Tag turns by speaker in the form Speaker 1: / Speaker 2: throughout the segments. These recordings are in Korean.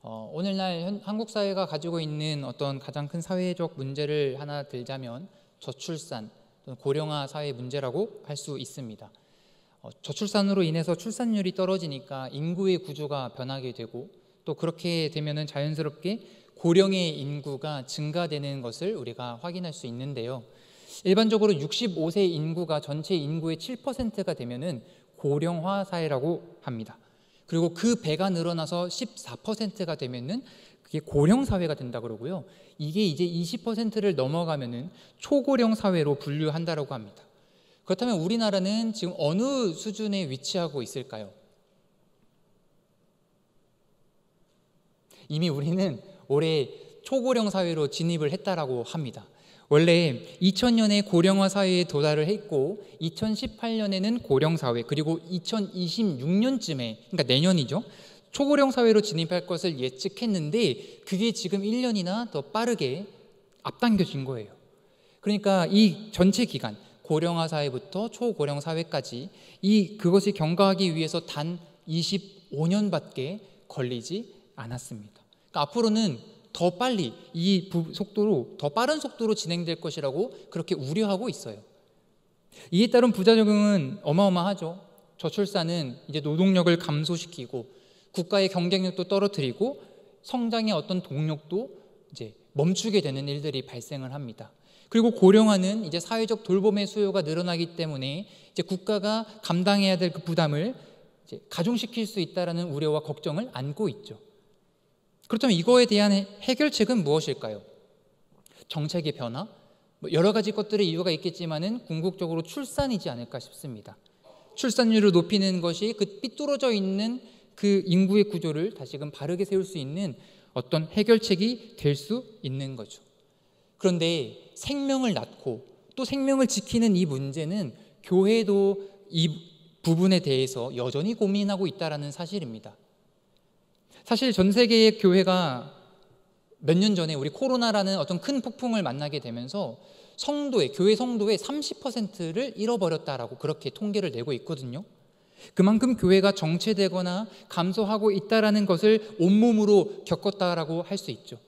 Speaker 1: 오늘날 한국 사회가 가지고 있는 어떤 가장 큰 사회적 문제를 하나 들자면 저출산, 고령화 사회 문제라고 할 수 있습니다. 저출산으로 인해서 출산율이 떨어지니까 인구의 구조가 변하게 되고, 또 그렇게 되면은 자연스럽게 고령의 인구가 증가되는 것을 우리가 확인할 수 있는데요. 일반적으로 65세 인구가 전체 인구의 7%가 되면은 고령화 사회라고 합니다. 그리고 그 배가 늘어나서 14%가 되면은 그게 고령 사회가 된다 그러고요. 이게 이제 20%를 넘어가면은 초고령 사회로 분류한다라고 합니다. 그렇다면 우리나라는 지금 어느 수준에 위치하고 있을까요? 이미 우리는 올해 초고령 사회로 진입을 했다라고 합니다. 원래 2000년에 고령화 사회에 도달을 했고 2018년에는 고령 사회, 그리고 2026년쯤에, 그러니까 내년이죠, 초고령 사회로 진입할 것을 예측했는데 그게 지금 1년이나 더 빠르게 앞당겨진 거예요. 그러니까 이 전체 기간, 고령화 사회부터 초고령 사회까지 그것을 경과하기 위해서 단 25년밖에 걸리지 않았습니다. 그러니까 앞으로는 더 빨리 더 빠른 속도로 진행될 것이라고 그렇게 우려하고 있어요. 이에 따른 부작용은 어마어마하죠. 저출산은 이제 노동력을 감소시키고 국가의 경쟁력도 떨어뜨리고 성장의 어떤 동력도 이제 멈추게 되는 일들이 발생을 합니다. 그리고 고령화는 이제 사회적 돌봄의 수요가 늘어나기 때문에 이제 국가가 감당해야 될 그 부담을 이제 가중시킬 수 있다라는 우려와 걱정을 안고 있죠. 그렇다면 이거에 대한 해결책은 무엇일까요? 정책의 변화? 여러 가지 것들의 이유가 있겠지만은 궁극적으로 출산이지 않을까 싶습니다. 출산율을 높이는 것이 그 삐뚤어져 있는 그 인구의 구조를 다시금 바르게 세울 수 있는 어떤 해결책이 될 수 있는 거죠. 그런데 생명을 낳고 또 생명을 지키는 이 문제는 교회도 이 부분에 대해서 여전히 고민하고 있다는 사실입니다. 사실 전 세계의 교회가 몇 년 전에 우리 코로나라는 어떤 큰 폭풍을 만나게 되면서 교회 성도의 30%를 잃어버렸다라고 그렇게 통계를 내고 있거든요. 그만큼 교회가 정체되거나 감소하고 있다라는 것을 온몸으로 겪었다라고 할 수 있죠.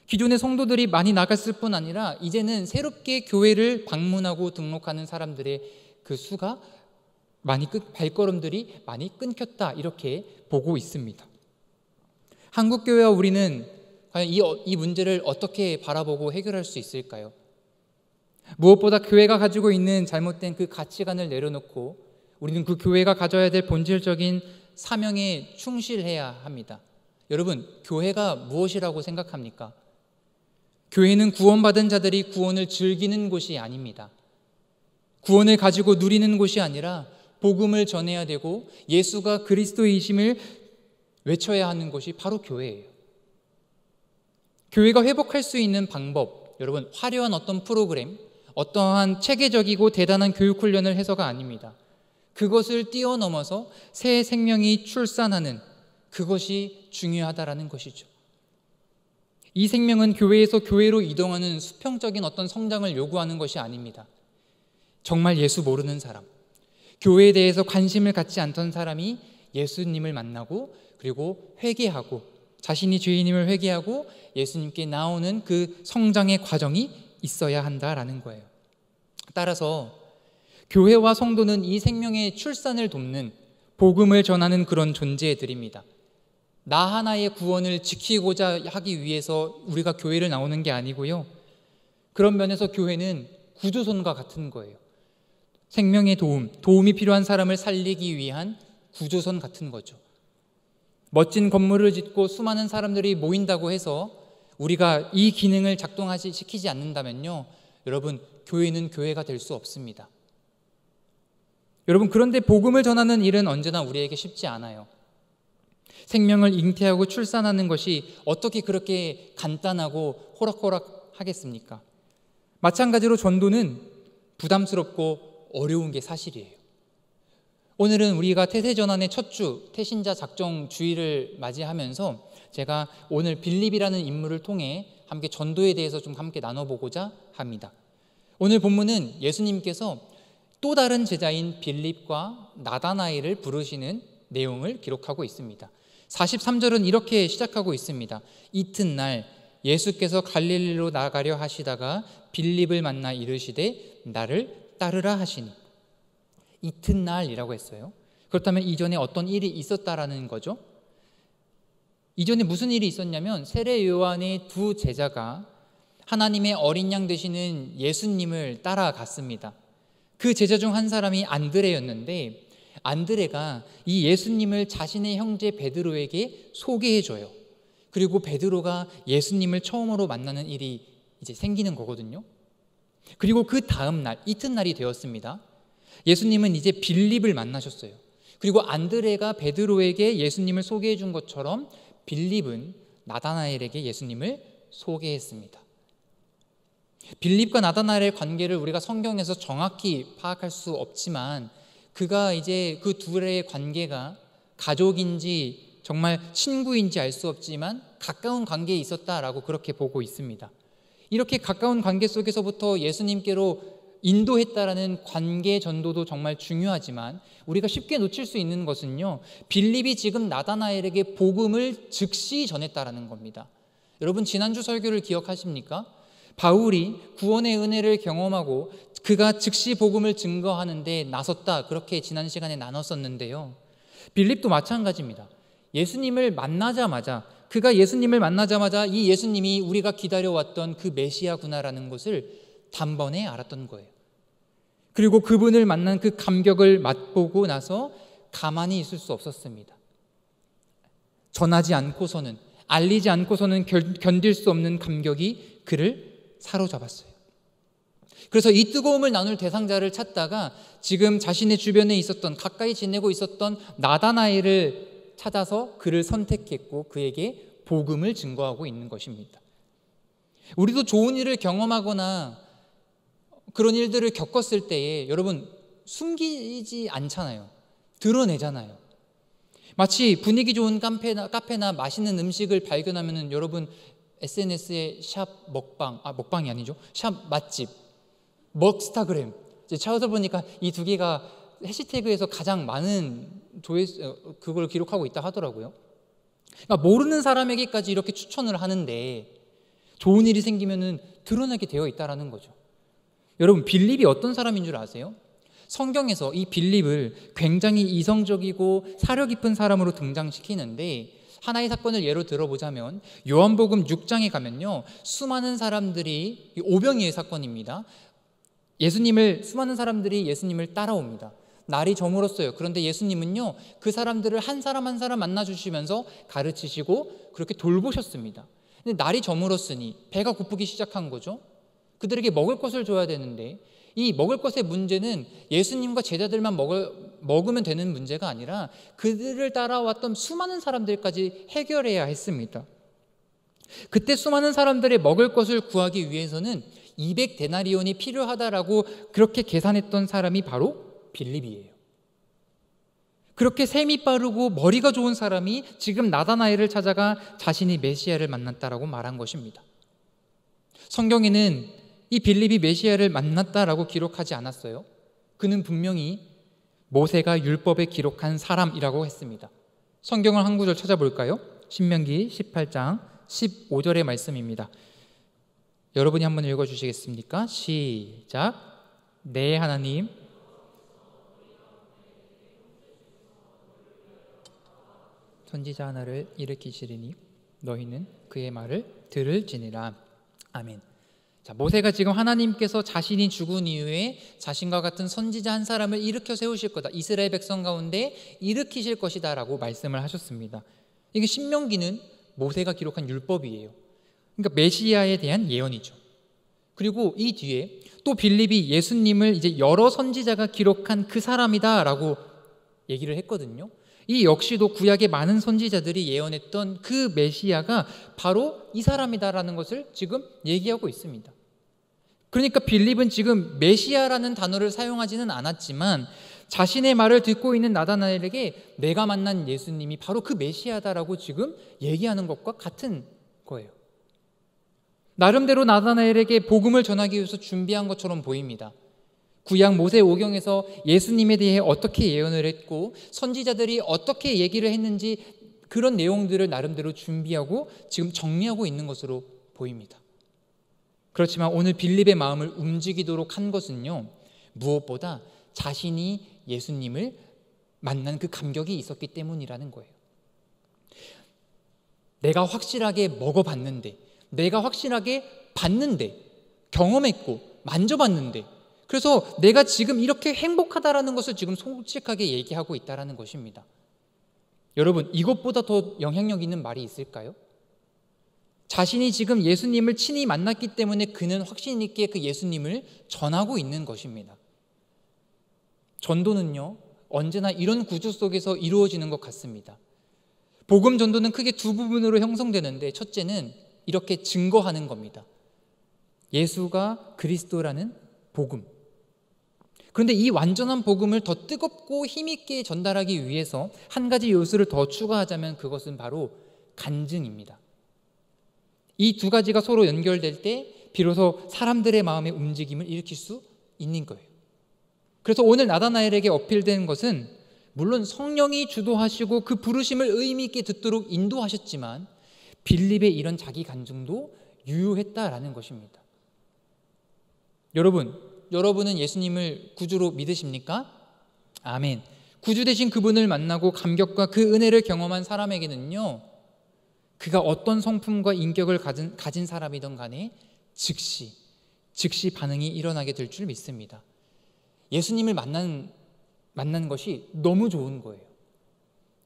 Speaker 1: 기존의 성도들이 많이 나갔을 뿐 아니라 이제는 새롭게 교회를 방문하고 등록하는 사람들의 그 수가 발걸음들이 많이 끊겼다, 이렇게 보고 있습니다. 한국교회와 우리는 과연 이 문제를 어떻게 바라보고 해결할 수 있을까요? 무엇보다 교회가 가지고 있는 잘못된 그 가치관을 내려놓고 우리는 그 교회가 가져야 될 본질적인 사명에 충실해야 합니다. 여러분, 교회가 무엇이라고 생각합니까? 교회는 구원받은 자들이 구원을 즐기는 곳이 아닙니다. 구원을 가지고 누리는 곳이 아니라 복음을 전해야 되고 예수가 그리스도이심을 외쳐야 하는 것이 바로 교회예요. 교회가 회복할 수 있는 방법, 여러분, 화려한 어떤 프로그램, 어떠한 체계적이고 대단한 교육 훈련을 해서가 아닙니다. 그것을 뛰어넘어서 새 생명이 출산하는 그것이 중요하다라는 것이죠. 이 생명은 교회에서 교회로 이동하는 수평적인 어떤 성장을 요구하는 것이 아닙니다. 정말 예수 모르는 사람, 교회에 대해서 관심을 갖지 않던 사람이 예수님을 만나고 그리고 회개하고 자신이 죄인임을 회개하고 예수님께 나오는 그 성장의 과정이 있어야 한다라는 거예요. 따라서 교회와 성도는 이 생명의 출산을 돕는 복음을 전하는 그런 존재들입니다. 나 하나의 구원을 지키고자 하기 위해서 우리가 교회를 나오는 게 아니고요. 그런 면에서 교회는 구조선과 같은 거예요. 생명의 도움이 필요한 사람을 살리기 위한 구조선 같은 거죠. 멋진 건물을 짓고 수많은 사람들이 모인다고 해서 우리가 이 기능을 시키지 않는다면요, 여러분, 교회는 교회가 될 수 없습니다. 여러분, 그런데 복음을 전하는 일은 언제나 우리에게 쉽지 않아요. 생명을 잉태하고 출산하는 것이 어떻게 그렇게 간단하고 호락호락 하겠습니까? 마찬가지로 전도는 부담스럽고 어려운 게 사실이에요. 오늘은 우리가 태세전환의 첫 주, 태신자 작정 주일을 맞이하면서 제가 오늘 빌립이라는 인물을 통해 함께 전도에 대해서 좀 함께 나눠보고자 합니다. 오늘 본문은 예수님께서 또 다른 제자인 빌립과 나다나엘을 부르시는 내용을 기록하고 있습니다. 43절은 이렇게 시작하고 있습니다. 이튿날 예수께서 갈릴리로 나가려 하시다가 빌립을 만나 이르시되 나를 따르라 하시니. 이튿날이라고 했어요. 그렇다면 이전에 어떤 일이 있었다라는 거죠. 이전에 무슨 일이 있었냐면 세례 요한의 두 제자가 하나님의 어린 양 되시는 예수님을 따라갔습니다. 그 제자 중 한 사람이 안드레였는데 안드레가 이 예수님을 자신의 형제 베드로에게 소개해줘요. 그리고 베드로가 예수님을 처음으로 만나는 일이 이제 생기는 거거든요. 그리고 그 다음 날, 이튿날이 되었습니다. 예수님은 이제 빌립을 만나셨어요. 그리고 안드레가 베드로에게 예수님을 소개해 준 것처럼 빌립은 나다나엘에게 예수님을 소개했습니다. 빌립과 나다나엘의 관계를 우리가 성경에서 정확히 파악할 수 없지만 그가 이제 그 둘의 관계가 가족인지 정말 친구인지 알 수 없지만 가까운 관계에 있었다라고 그렇게 보고 있습니다. 이렇게 가까운 관계 속에서부터 예수님께로 인도했다라는 관계 전도도 정말 중요하지만 우리가 쉽게 놓칠 수 있는 것은요, 빌립이 지금 나다나엘에게 복음을 즉시 전했다라는 겁니다. 여러분 지난주 설교를 기억하십니까? 바울이 구원의 은혜를 경험하고 그가 즉시 복음을 증거하는데 나섰다, 그렇게 지난 시간에 나눴었는데요. 빌립도 마찬가지입니다. 그가 예수님을 만나자마자 이 예수님이 우리가 기다려왔던 그 메시아구나라는 것을 단번에 알았던 거예요. 그리고 그분을 만난 그 감격을 맛보고 나서 가만히 있을 수 없었습니다. 전하지 않고서는, 알리지 않고서는 견딜 수 없는 감격이 그를 사로잡았어요. 그래서 이 뜨거움을 나눌 대상자를 찾다가 지금 자신의 주변에 있었던, 가까이 지내고 있었던 나다나엘을 찾아서 그를 선택했고 그에게 복음을 증거하고 있는 것입니다. 우리도 좋은 일을 경험하거나 그런 일들을 겪었을 때에 여러분 숨기지 않잖아요. 드러내잖아요. 마치 분위기 좋은 카페나 맛있는 음식을 발견하면 여러분 SNS에 샵 먹방, 먹방이 아니죠. 샵 맛집, 먹스타그램. 이제 찾아보니까 이 두 개가 해시태그에서 가장 많은 그걸 기록하고 있다 하더라고요. 그러니까 모르는 사람에게까지 이렇게 추천을 하는데 좋은 일이 생기면은 드러나게 되어 있다라는 거죠. 여러분 빌립이 어떤 사람인 줄 아세요? 성경에서 이 빌립을 굉장히 이성적이고 사려 깊은 사람으로 등장시키는데 하나의 사건을 예로 들어보자면 요한복음 6장에 가면요, 수많은 사람들이, 오병이의 사건입니다. 수많은 사람들이 예수님을 따라옵니다. 날이 저물었어요. 그런데 예수님은요, 그 사람들을 한 사람 한 사람 만나주시면서 가르치시고 그렇게 돌보셨습니다. 근데 날이 저물었으니 배가 고프기 시작한 거죠. 그들에게 먹을 것을 줘야 되는데 이 먹을 것의 문제는 예수님과 제자들만 먹으면 되는 문제가 아니라 그들을 따라왔던 수많은 사람들까지 해결해야 했습니다. 그때 수많은 사람들의 먹을 것을 구하기 위해서는 200데나리온이 필요하다라고 그렇게 계산했던 사람이 바로 빌립이에요. 그렇게 셈이 빠르고 머리가 좋은 사람이 지금 나다나엘을 찾아가 자신이 메시아를 만났다라고 말한 것입니다. 성경에는 이 빌립이 메시아를 만났다라고 기록하지 않았어요. 그는 분명히 모세가 율법에 기록한 사람이라고 했습니다. 성경을 한 구절 찾아볼까요? 신명기 18장 15절의 말씀입니다. 여러분이 한번 읽어주시겠습니까? 시작. 내 하나님 선지자 하나를 일으키시리니 너희는 그의 말을 들을지니라. 아멘. 자, 모세가 지금 하나님께서 자신이 죽은 이후에 자신과 같은 선지자 한 사람을 일으켜 세우실 거다, 이스라엘 백성 가운데 일으키실 것이다 라고 말씀을 하셨습니다. 이게 신명기는 모세가 기록한 율법이에요. 그러니까 메시아에 대한 예언이죠. 그리고 이 뒤에 또 빌립이 예수님을 이제 여러 선지자가 기록한 그 사람이다 라고 얘기를 했거든요. 이 역시도 구약의 많은 선지자들이 예언했던 그 메시아가 바로 이 사람이다라는 것을 지금 얘기하고 있습니다. 그러니까 빌립은 지금 메시아라는 단어를 사용하지는 않았지만 자신의 말을 듣고 있는 나다나엘에게 내가 만난 예수님이 바로 그 메시아다라고 지금 얘기하는 것과 같은 거예요. 나름대로 나다나엘에게 복음을 전하기 위해서 준비한 것처럼 보입니다. 구약 모세오경에서 예수님에 대해 어떻게 예언을 했고 선지자들이 어떻게 얘기를 했는지 그런 내용들을 나름대로 준비하고 지금 정리하고 있는 것으로 보입니다. 그렇지만 오늘 빌립의 마음을 움직이도록 한 것은요, 무엇보다 자신이 예수님을 만난 그 감격이 있었기 때문이라는 거예요. 내가 확실하게 먹어봤는데, 내가 확실하게 봤는데, 경험했고 만져봤는데, 그래서 내가 지금 이렇게 행복하다라는 것을 지금 솔직하게 얘기하고 있다는 것입니다. 여러분, 이것보다 더 영향력 있는 말이 있을까요? 자신이 지금 예수님을 친히 만났기 때문에 그는 확신 있게 그 예수님을 전하고 있는 것입니다. 전도는요, 언제나 이런 구조 속에서 이루어지는 것 같습니다. 복음 전도는 크게 두 부분으로 형성되는데, 첫째는 이렇게 증거하는 겁니다. 예수가 그리스도라는 복음. 그런데 이 완전한 복음을 더 뜨겁고 힘있게 전달하기 위해서 한 가지 요소를 더 추가하자면 그것은 바로 간증입니다. 이 두 가지가 서로 연결될 때 비로소 사람들의 마음의 움직임을 일으킬 수 있는 거예요. 그래서 오늘 나다나엘에게 어필된 것은 물론 성령이 주도하시고 그 부르심을 의미 있게 듣도록 인도하셨지만 빌립의 이런 자기 간증도 유효했다라는 것입니다. 여러분은 예수님을 구주로 믿으십니까? 아멘. 구주 되신 그분을 만나고 감격과 그 은혜를 경험한 사람에게는요, 그가 어떤 성품과 인격을 가진 사람이든 간에 즉시 반응이 일어나게 될 줄 믿습니다. 예수님을 만난 것이 너무 좋은 거예요.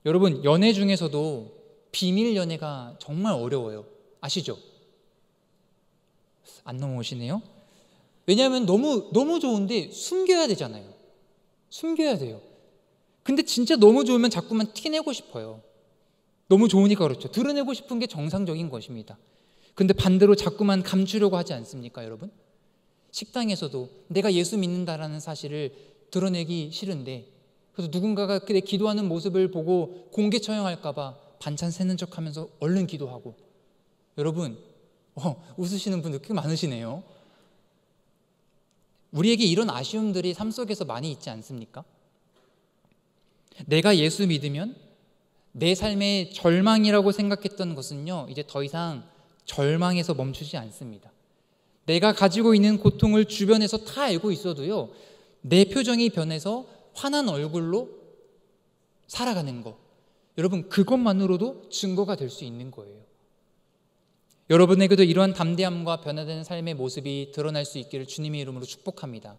Speaker 1: 여러분, 연애 중에서도 비밀 연애가 정말 어려워요. 아시죠? 안 넘어오시네요. 왜냐하면 너무 좋은데 숨겨야 되잖아요. 숨겨야 돼요. 근데 진짜 너무 좋으면 자꾸만 티내고 싶어요. 너무 좋으니까 그렇죠. 드러내고 싶은 게 정상적인 것입니다. 근데 반대로 자꾸만 감추려고 하지 않습니까, 여러분? 식당에서도 내가 예수 믿는다라는 사실을 드러내기 싫은데, 그래서 누군가가 내 기도하는 모습을 보고 공개 처형할까 봐 반찬 세는 척하면서 얼른 기도하고. 여러분, 웃으시는 분들 꽤 많으시네요. 우리에게 이런 아쉬움들이 삶 속에서 많이 있지 않습니까? 내가 예수 믿으면 내 삶의 절망이라고 생각했던 것은요, 이제 더 이상 절망에서 멈추지 않습니다. 내가 가지고 있는 고통을 주변에서 다 알고 있어도요, 내 표정이 변해서 환한 얼굴로 살아가는 것, 여러분, 그것만으로도 증거가 될 수 있는 거예요. 여러분에게도 이러한 담대함과 변화되는 삶의 모습이 드러날 수 있기를 주님의 이름으로 축복합니다.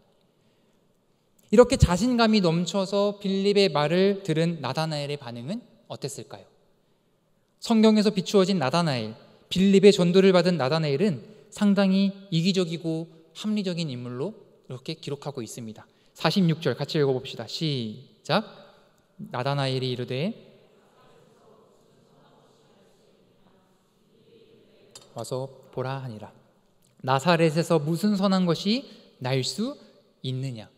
Speaker 1: 이렇게 자신감이 넘쳐서 빌립의 말을 들은 나다나엘의 반응은 어땠을까요? 성경에서 비추어진 나다나엘, 빌립의 전도를 받은 나다나엘은 상당히 이기적이고 합리적인 인물로 이렇게 기록하고 있습니다. 46절 같이 읽어봅시다. 시작. 나다나엘이 이르되 와서 보라 하니라. 나사렛에서 무슨 선한 것이 날 수 있느냐.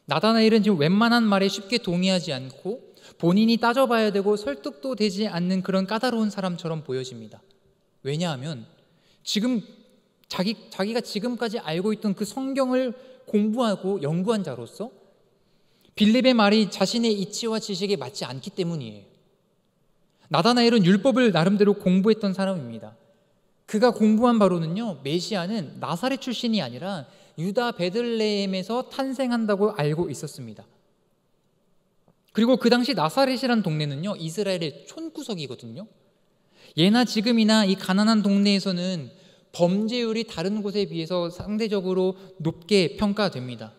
Speaker 1: 나다나엘은 지금 웬만한 말에 쉽게 동의하지 않고 본인이 따져봐야 되고 설득도 되지 않는 그런 까다로운 사람처럼 보여집니다. 왜냐하면 지금 자기가 지금까지 알고 있던 그 성경을 공부하고 연구한 자로서 빌립의 말이 자신의 이치와 지식에 맞지 않기 때문이에요. 나다나엘은 율법을 나름대로 공부했던 사람입니다. 그가 공부한 바로는요, 메시아는 나사렛 출신이 아니라 유다 베들레헴에서 탄생한다고 알고 있었습니다. 그리고 그 당시 나사렛이란 동네는요, 이스라엘의 촌구석이거든요. 예나 지금이나 이 가난한 동네에서는 범죄율이 다른 곳에 비해서 상대적으로 높게 평가됩니다.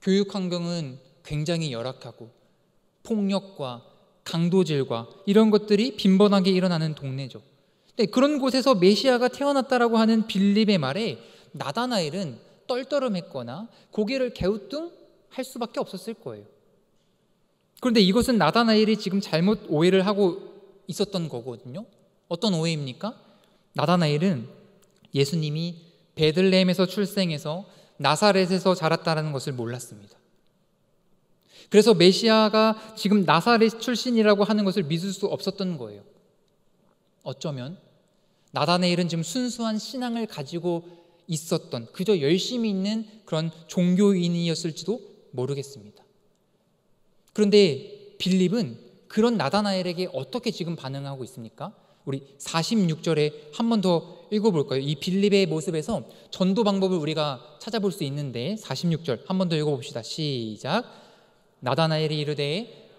Speaker 1: 교육 환경은 굉장히 열악하고 폭력과 강도질과 이런 것들이 빈번하게 일어나는 동네죠. 그런 곳에서 메시아가 태어났다라고 하는 빌립의 말에 나다나엘은 떨떠름했거나 고개를 갸우뚱할 수밖에 없었을 거예요. 그런데 이것은 나다나엘이 지금 잘못 오해를 하고 있었던 거거든요. 어떤 오해입니까? 나다나엘은 예수님이 베들레헴에서 출생해서 나사렛에서 자랐다는 것을 몰랐습니다. 그래서 메시아가 지금 나사렛 출신이라고 하는 것을 믿을 수 없었던 거예요. 어쩌면 나다나엘은 지금 순수한 신앙을 가지고 있었던, 그저 열심히 있는 그런 종교인이었을지도 모르겠습니다. 그런데 빌립은 그런 나다나엘에게 어떻게 지금 반응하고 있습니까? 우리 46절에 한 번 더 읽어볼까요? 이 빌립의 모습에서 전도 방법을 우리가 찾아볼 수 있는데 46절 한 번 더 읽어봅시다. 시작. 나다나엘이 이르되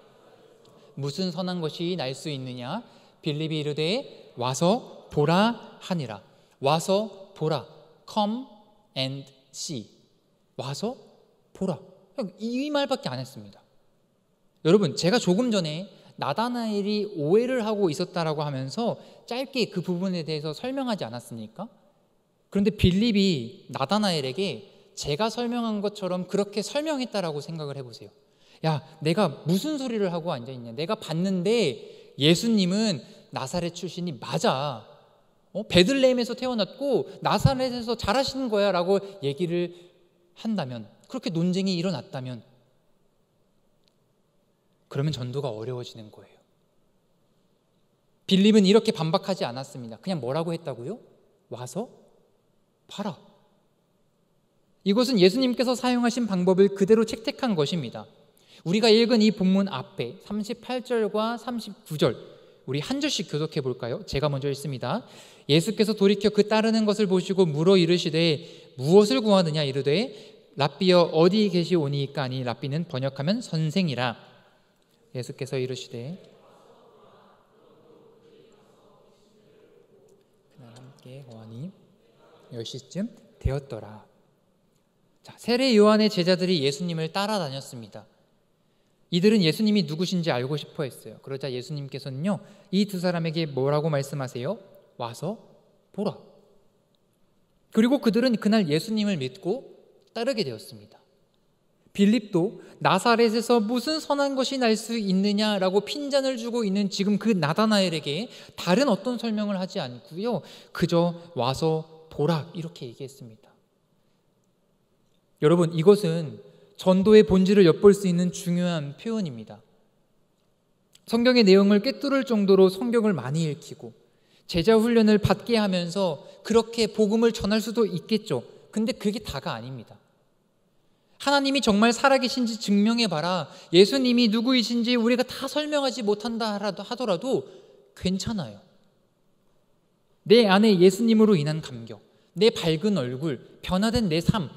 Speaker 1: 무슨 선한 것이 날 수 있느냐? 빌립이 이르되 와서 보라 하니라. 와서 보라. Come and see. 와서 보라. 이 말밖에 안 했습니다. 여러분, 제가 조금 전에 나다나엘이 오해를 하고 있었다라고 하면서 짧게 그 부분에 대해서 설명하지 않았습니까? 그런데 빌립이 나다나엘에게 제가 설명한 것처럼 그렇게 설명했다라고 생각을 해보세요. 야, 내가 무슨 소리를 하고 앉아있냐? 내가 봤는데 예수님은 나사렛 출신이 맞아. 베들레헴에서 태어났고 나사렛에서 자라신 거야 라고 얘기를 한다면, 그렇게 논쟁이 일어났다면, 그러면 전도가 어려워지는 거예요. 빌립은 이렇게 반박하지 않았습니다. 그냥 뭐라고 했다고요? 와서 봐라. 이것은 예수님께서 사용하신 방법을 그대로 채택한 것입니다. 우리가 읽은 이 본문 앞에 38절과 39절 우리 한 절씩 교독해 볼까요? 제가 먼저 읽습니다. 예수께서 돌이켜 그 따르는 것을 보시고 물어 이르시되 무엇을 구하느냐? 이르되 랍비여 어디 계시오니이까? 하니 랍비는 번역하면 선생이라. 예수께서 이르시되 그날 함께 거하니 10시쯤 되었더라. 자, 세례 요한의 제자들이 예수님을 따라다녔습니다. 이들은 예수님이 누구신지 알고 싶어 했어요. 그러자 예수님께서는요, 이 두 사람에게 뭐라고 말씀하세요? 와서 보라. 그리고 그들은 그날 예수님을 믿고 따르게 되었습니다. 빌립도 나사렛에서 무슨 선한 것이 날 수 있느냐라고 핀잔을 주고 있는 지금 그 나다나엘에게 다른 어떤 설명을 하지 않고요, 그저 와서 보라 이렇게 얘기했습니다. 여러분, 이것은 전도의 본질을 엿볼 수 있는 중요한 표현입니다. 성경의 내용을 꿰뚫을 정도로 성경을 많이 읽히고 제자 훈련을 받게 하면서 그렇게 복음을 전할 수도 있겠죠. 근데 그게 다가 아닙니다. 하나님이 정말 살아계신지 증명해봐라. 예수님이 누구이신지 우리가 다 설명하지 못한다 하더라도 괜찮아요. 내 안에 예수님으로 인한 감격, 내 밝은 얼굴, 변화된 내 삶,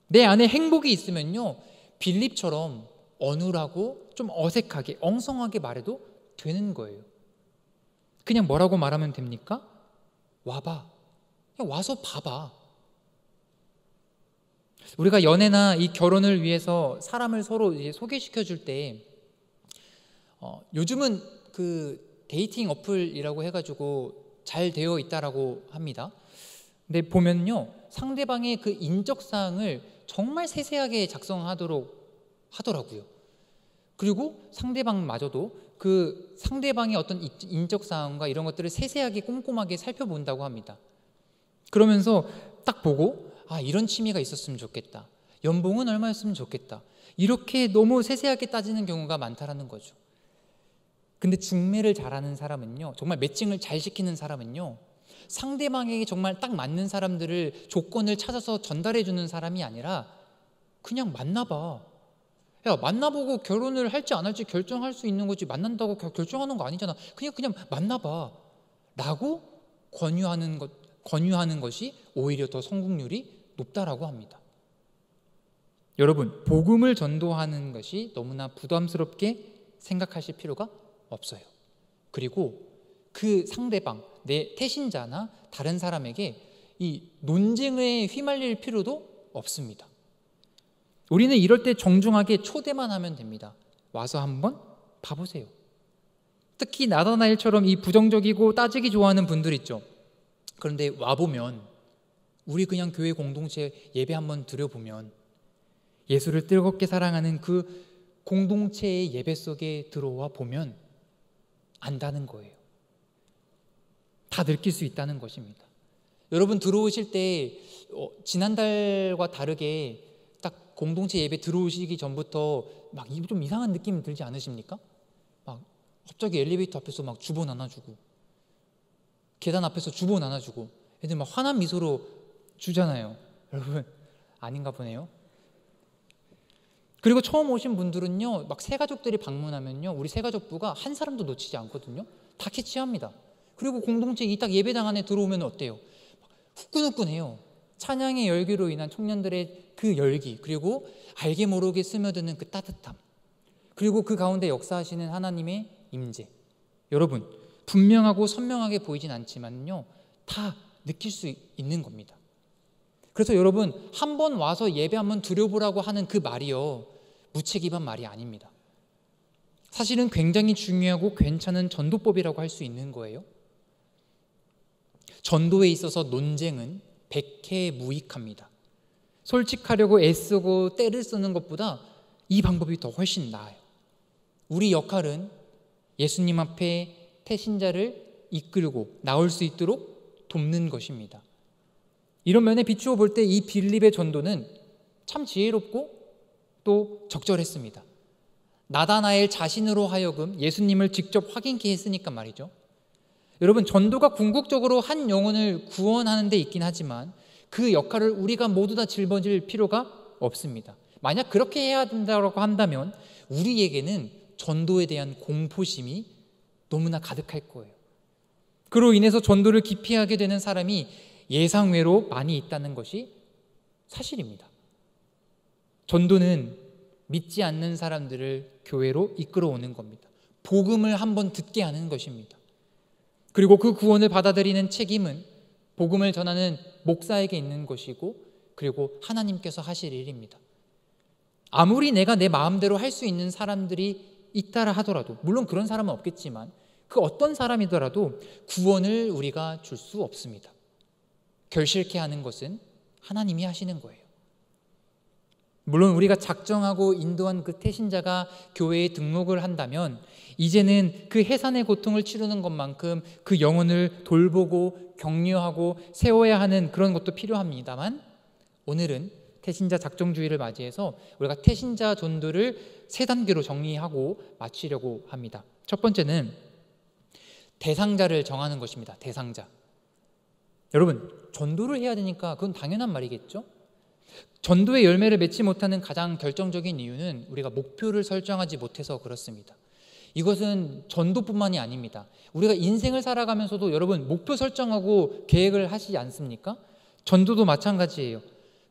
Speaker 1: 내 안에 행복이 있으면요, 빌립처럼 어눌하고 좀 어색하게 엉성하게 말해도 되는 거예요. 그냥 뭐라고 말하면 됩니까? 와봐. 그냥 와서 봐봐. 우리가 연애나 이 결혼을 위해서 사람을 서로 이제 소개시켜 줄 때 요즘은 그 데이팅 어플이라고 해가지고 잘 되어 있다라고 합니다. 근데 보면요, 상대방의 그 인적사항을 정말 세세하게 작성하도록 하더라고요. 그리고 상대방마저도 그 상대방의 어떤 인적사항과 이런 것들을 세세하게 꼼꼼하게 살펴본다고 합니다. 그러면서 딱 보고, 아, 이런 취미가 있었으면 좋겠다. 연봉은 얼마였으면 좋겠다. 이렇게 너무 세세하게 따지는 경우가 많다라는 거죠. 근데 중매를 잘하는 사람은요, 정말 매칭을 잘 시키는 사람은요, 상대방에게 정말 딱 맞는 사람들을 조건을 찾아서 전달해 주는 사람이 아니라 그냥 만나봐. 야, 만나보고 결혼을 할지 안 할지 결정할 수 있는 거지, 만난다고 결정하는 거 아니잖아. 그냥 만나봐 라고 권유하는 것이 오히려 더 성공률이 높다라고 합니다. 여러분, 복음을 전도하는 것이 너무나 부담스럽게 생각하실 필요가 없어요. 그리고 그 상대방, 내 태신자나 다른 사람에게 이 논쟁에 휘말릴 필요도 없습니다. 우리는 이럴 때 정중하게 초대만 하면 됩니다. 와서 한번 봐보세요. 특히 나다나엘처럼 이 부정적이고 따지기 좋아하는 분들 있죠. 그런데 와보면, 우리 그냥 교회 공동체 예배 한번 드려보면 예수를 뜨겁게 사랑하는 그 공동체의 예배 속에 들어와 보면 안다는 거예요. 다 느낄 수 있다는 것입니다. 여러분, 들어오실 때 지난달과 다르게 딱 공동체 예배 들어오시기 전부터 막 좀 이상한 느낌 들지 않으십니까? 막 갑자기 엘리베이터 앞에서 막 주보 나눠주고, 계단 앞에서 주보 나눠주고, 애들 막 환한 미소로 주잖아요. 여러분, 아닌가 보네요. 그리고 처음 오신 분들은요, 막 새가족들이 방문하면요, 우리 새가족부가 한 사람도 놓치지 않거든요. 다 캐치합니다. 그리고 공동체 이 딱 예배당 안에 들어오면 어때요? 후끈후끈해요. 찬양의 열기로 인한 청년들의 그 열기, 그리고 알게 모르게 스며드는 그 따뜻함, 그리고 그 가운데 역사하시는 하나님의 임재. 여러분, 분명하고 선명하게 보이진 않지만요, 다 느낄 수 있는 겁니다. 그래서 여러분, 한 번 와서 예배 한번 드려보라고 하는 그 말이요, 무책임한 말이 아닙니다. 사실은 굉장히 중요하고 괜찮은 전도법이라고 할 수 있는 거예요. 전도에 있어서 논쟁은 백해무익합니다. 솔직하려고 애쓰고 때를 쓰는 것보다 이 방법이 더 훨씬 나아요. 우리 역할은 예수님 앞에 태신자를 이끌고 나올 수 있도록 돕는 것입니다. 이런 면에 비추어 볼 때 이 빌립의 전도는 참 지혜롭고 또 적절했습니다. 나다나엘 자신으로 하여금 예수님을 직접 확인케 했으니까 말이죠. 여러분, 전도가 궁극적으로 한 영혼을 구원하는 데 있긴 하지만 그 역할을 우리가 모두 다 짊어질 필요가 없습니다. 만약 그렇게 해야 된다고 한다면 우리에게는 전도에 대한 공포심이 너무나 가득할 거예요. 그로 인해서 전도를 기피하게 되는 사람이 예상외로 많이 있다는 것이 사실입니다. 전도는 믿지 않는 사람들을 교회로 이끌어오는 겁니다. 복음을 한번 듣게 하는 것입니다. 그리고 그 구원을 받아들이는 책임은 복음을 전하는 목사에게 있는 것이고, 그리고 하나님께서 하실 일입니다. 아무리 내가 내 마음대로 할 수 있는 사람들이 있다라 하더라도, 물론 그런 사람은 없겠지만 그 어떤 사람이더라도 구원을 우리가 줄 수 없습니다. 결실케 하는 것은 하나님이 하시는 거예요. 물론 우리가 작정하고 인도한 그 태신자가 교회에 등록을 한다면 이제는 그 해산의 고통을 치르는 것만큼 그 영혼을 돌보고 격려하고 세워야 하는 그런 것도 필요합니다만, 오늘은 태신자 작정주의를 맞이해서 우리가 태신자 전도를 3단계로 정리하고 마치려고 합니다. 첫 번째는 대상자를 정하는 것입니다. 대상자. 여러분, 전도를 해야 되니까 그건 당연한 말이겠죠? 전도의 열매를 맺지 못하는 가장 결정적인 이유는 우리가 목표를 설정하지 못해서 그렇습니다. 이것은 전도뿐만이 아닙니다. 우리가 인생을 살아가면서도 여러분 목표 설정하고 계획을 하시지 않습니까? 전도도 마찬가지예요.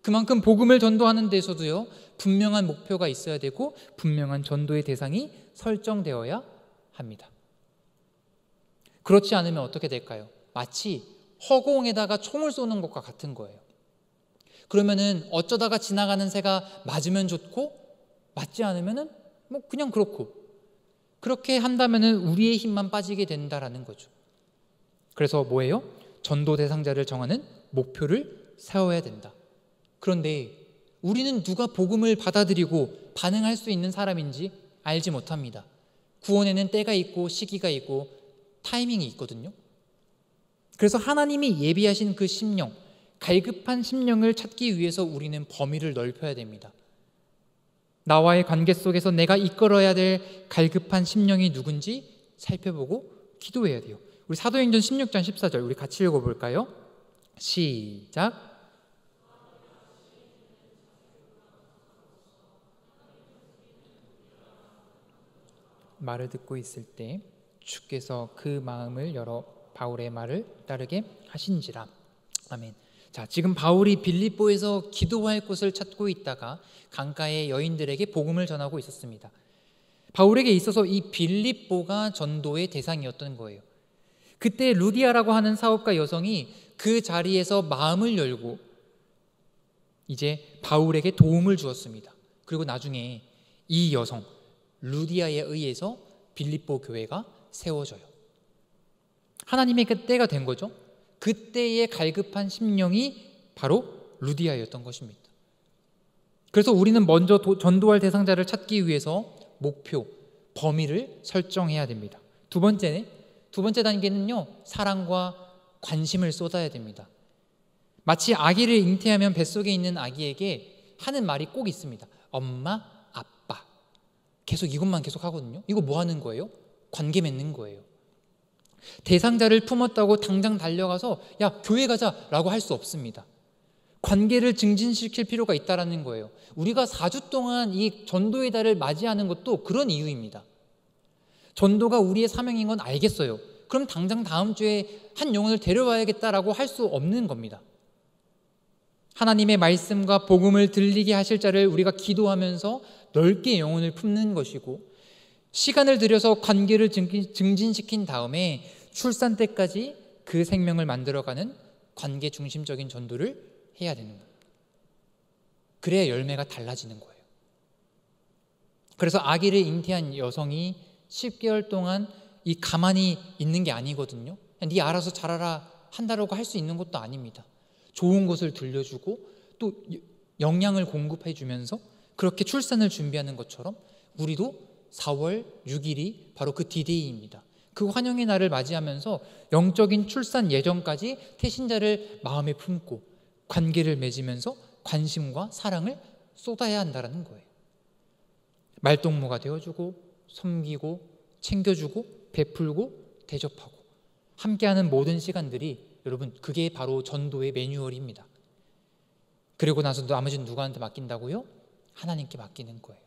Speaker 1: 그만큼 복음을 전도하는 데서도요, 분명한 목표가 있어야 되고 분명한 전도의 대상이 설정되어야 합니다. 그렇지 않으면 어떻게 될까요? 마치 허공에다가 총을 쏘는 것과 같은 거예요. 그러면은 어쩌다가 지나가는 새가 맞으면 좋고 맞지 않으면은 뭐 그냥 그렇고, 그렇게 한다면은 우리의 힘만 빠지게 된다라는 거죠. 그래서 뭐예요? 전도 대상자를 정하는 목표를 세워야 된다. 그런데 우리는 누가 복음을 받아들이고 반응할 수 있는 사람인지 알지 못합니다. 구원에는 때가 있고 시기가 있고 타이밍이 있거든요. 그래서 하나님이 예비하신 그 심령, 갈급한 심령을 찾기 위해서 우리는 범위를 넓혀야 됩니다. 나와의 관계 속에서 내가 이끌어야 될 갈급한 심령이 누군지 살펴보고 기도해야 돼요. 우리 사도행전 16장 14절 우리 같이 읽어볼까요? 시작. 말을 듣고 있을 때 주께서 그 마음을 열어 바울의 말을 따르게 하신지라. 아멘. 자, 지금 바울이 빌립보에서 기도할 곳을 찾고 있다가 강가의 여인들에게 복음을 전하고 있었습니다. 바울에게 있어서 이 빌립보가 전도의 대상이었던 거예요. 그때 루디아라고 하는 사업가 여성이 그 자리에서 마음을 열고 이제 바울에게 도움을 주었습니다. 그리고 나중에 이 여성 루디아에 의해서 빌립보 교회가 세워져요. 하나님의 그때가 된 거죠. 그때의 갈급한 심령이 바로 루디아였던 것입니다. 그래서 우리는 먼저 전도할 대상자를 찾기 위해서 목표, 범위를 설정해야 됩니다. 두 번째 단계는요, 사랑과 관심을 쏟아야 됩니다. 마치 아기를 잉태하면 뱃속에 있는 아기에게 하는 말이 꼭 있습니다. 엄마, 아빠. 계속 이것만 계속 하거든요. 이거 뭐 하는 거예요? 관계 맺는 거예요. 대상자를 품었다고 당장 달려가서 야, 교회 가자라고 할 수 없습니다. 관계를 증진시킬 필요가 있다는 거예요. 우리가 4주 동안 이 전도의 달을 맞이하는 것도 그런 이유입니다. 전도가 우리의 사명인 건 알겠어요. 그럼 당장 다음 주에 한 영혼을 데려와야겠다라고 할 수 없는 겁니다. 하나님의 말씀과 복음을 들리게 하실 자를 우리가 기도하면서 넓게 영혼을 품는 것이고, 시간을 들여서 관계를 증진시킨 다음에 출산 때까지 그 생명을 만들어가는 관계 중심적인 전도를 해야 되는 겁니다. 그래야 열매가 달라지는 거예요. 그래서 아기를 잉태한 여성이 10개월 동안 이 가만히 있는 게 아니거든요. 네 알아서 자라라 한다라고 할 수 있는 것도 아닙니다. 좋은 것을 들려주고 또 영양을 공급해 주면서 그렇게 출산을 준비하는 것처럼 우리도 4월 6일이 바로 그 디데이입니다. 그 환영의 날을 맞이하면서 영적인 출산 예정까지 태신자를 마음에 품고 관계를 맺으면서 관심과 사랑을 쏟아야 한다는 거예요. 말동무가 되어주고 섬기고 챙겨주고 베풀고 대접하고 함께하는 모든 시간들이, 여러분, 그게 바로 전도의 매뉴얼입니다. 그리고 나서 나머지는 누구한테 맡긴다고요? 하나님께 맡기는 거예요.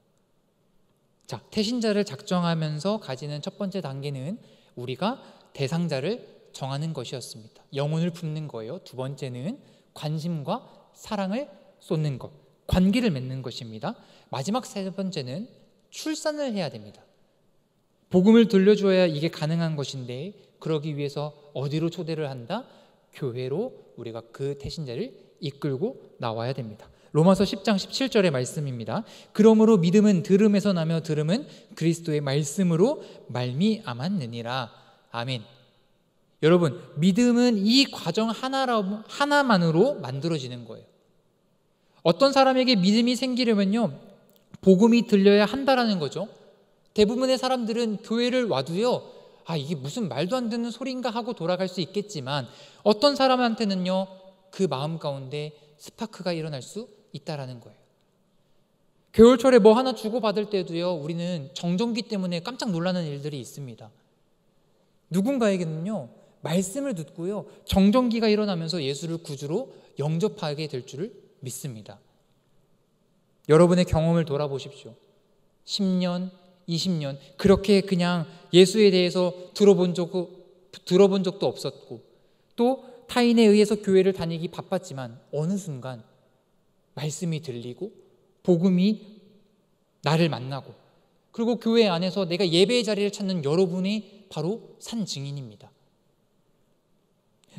Speaker 1: 자, 태신자를 작정하면서 가지는 첫 번째 단계는 우리가 대상자를 정하는 것이었습니다. 영혼을 품는 거예요. 두 번째는 관심과 사랑을 쏟는 것, 관계를 맺는 것입니다. 마지막 세 번째는 출산을 해야 됩니다. 복음을 들려줘야 이게 가능한 것인데, 그러기 위해서 어디로 초대를 한다? 교회로 우리가 그 태신자를 이끌고 나와야 됩니다. 로마서 10장 17절의 말씀입니다. 그러므로 믿음은 들음에서 나며 들음은 그리스도의 말씀으로 말미암았느니라. 아멘. 여러분, 믿음은 이 과정 하나만으로 만들어지는 거예요. 어떤 사람에게 믿음이 생기려면요, 복음이 들려야 한다라는 거죠. 대부분의 사람들은 교회를 와도요, 이게 무슨 말도 안 되는 소리인가 하고 돌아갈 수 있겠지만, 어떤 사람한테는요, 그 마음 가운데 스파크가 일어날 수 있다라는 거예요. 겨울철에 뭐 하나 주고받을 때도요, 우리는 정전기 때문에 깜짝 놀라는 일들이 있습니다. 누군가에게는요, 말씀을 듣고요, 정전기가 일어나면서 예수를 구주로 영접하게 될 줄을 믿습니다. 여러분의 경험을 돌아보십시오. 10년, 20년 그렇게 그냥 예수에 대해서 들어본 적도 없었고, 또 타인에 의해서 교회를 다니기 바빴지만 어느 순간 말씀이 들리고 복음이 나를 만나고, 그리고 교회 안에서 내가 예배의 자리를 찾는 여러분이 바로 산 증인입니다.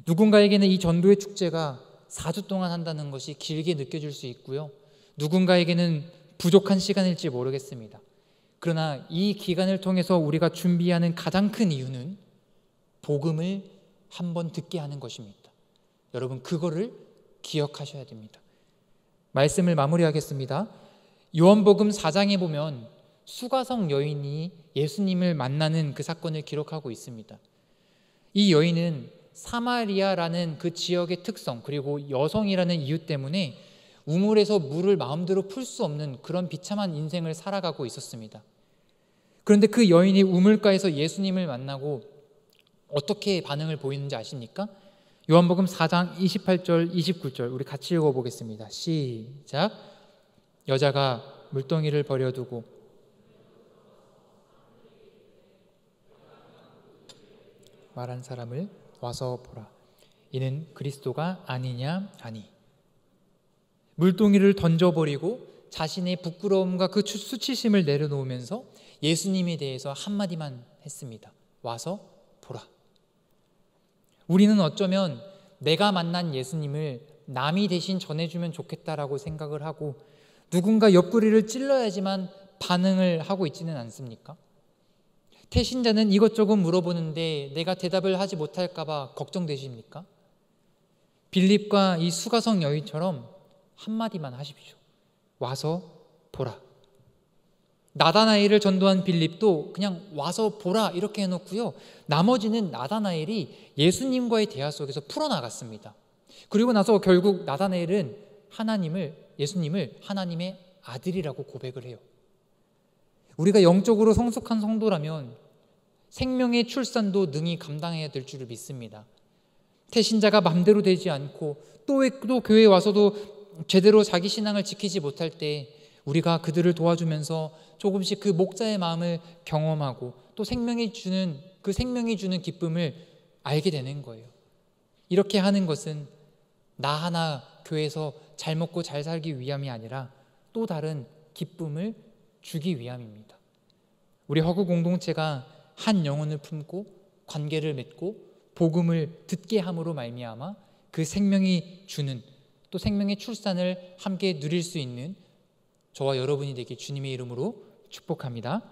Speaker 1: 누군가에게는 이 전도의 축제가 4주 동안 한다는 것이 길게 느껴질 수 있고요, 누군가에게는 부족한 시간일지 모르겠습니다. 그러나 이 기간을 통해서 우리가 준비하는 가장 큰 이유는 복음을 한번 듣게 하는 것입니다. 여러분, 그거를 기억하셔야 됩니다. 말씀을 마무리하겠습니다. 요한복음 4장에 보면 수가성 여인이 예수님을 만나는 그 사건을 기록하고 있습니다. 이 여인은 사마리아라는 그 지역의 특성, 그리고 여성이라는 이유 때문에 우물에서 물을 마음대로 풀 수 없는 그런 비참한 인생을 살아가고 있었습니다. 그런데 그 여인이 우물가에서 예수님을 만나고 어떻게 반응을 보이는지 아십니까? 요한복음 4장 28절 29절 우리 같이 읽어보겠습니다. 시작. 여자가 물동이를 버려두고 말한 사람을 와서 보라. 이는 그리스도가 아니냐 하니. 물동이를 던져버리고 자신의 부끄러움과 그 수치심을 내려놓으면서 예수님에 대해서 한마디만 했습니다. 와서 보라. 우리는 어쩌면 내가 만난 예수님을 남이 대신 전해주면 좋겠다라고 생각을 하고 누군가 옆구리를 찔러야지만 반응을 하고 있지는 않습니까? 태신자는 이것저것 물어보는데 내가 대답을 하지 못할까 봐 걱정되십니까? 빌립과 이 수가성 여인처럼 한마디만 하십시오. 와서 보라. 나다나엘을 전도한 빌립도 그냥 와서 보라 이렇게 해놓고요, 나머지는 나다나엘이 예수님과의 대화 속에서 풀어나갔습니다. 그리고 나서 결국 나다나엘은 예수님을 하나님의 아들이라고 고백을 해요. 우리가 영적으로 성숙한 성도라면 생명의 출산도 능히 감당해야 될 줄을 믿습니다. 태신자가 맘대로 되지 않고 또 교회에 와서도 제대로 자기 신앙을 지키지 못할 때 우리가 그들을 도와주면서 조금씩 그 목자의 마음을 경험하고 또 생명이 주는 기쁨을 알게 되는 거예요. 이렇게 하는 것은 나 하나 교회에서 잘 먹고 잘 살기 위함이 아니라 또 다른 기쁨을 주기 위함입니다. 우리 허구 공동체가 한 영혼을 품고 관계를 맺고 복음을 듣게 함으로 말미암아 그 생명이 주는 또 생명의 출산을 함께 누릴 수 있는 저와 여러분이 되길 주님의 이름으로 축복합니다.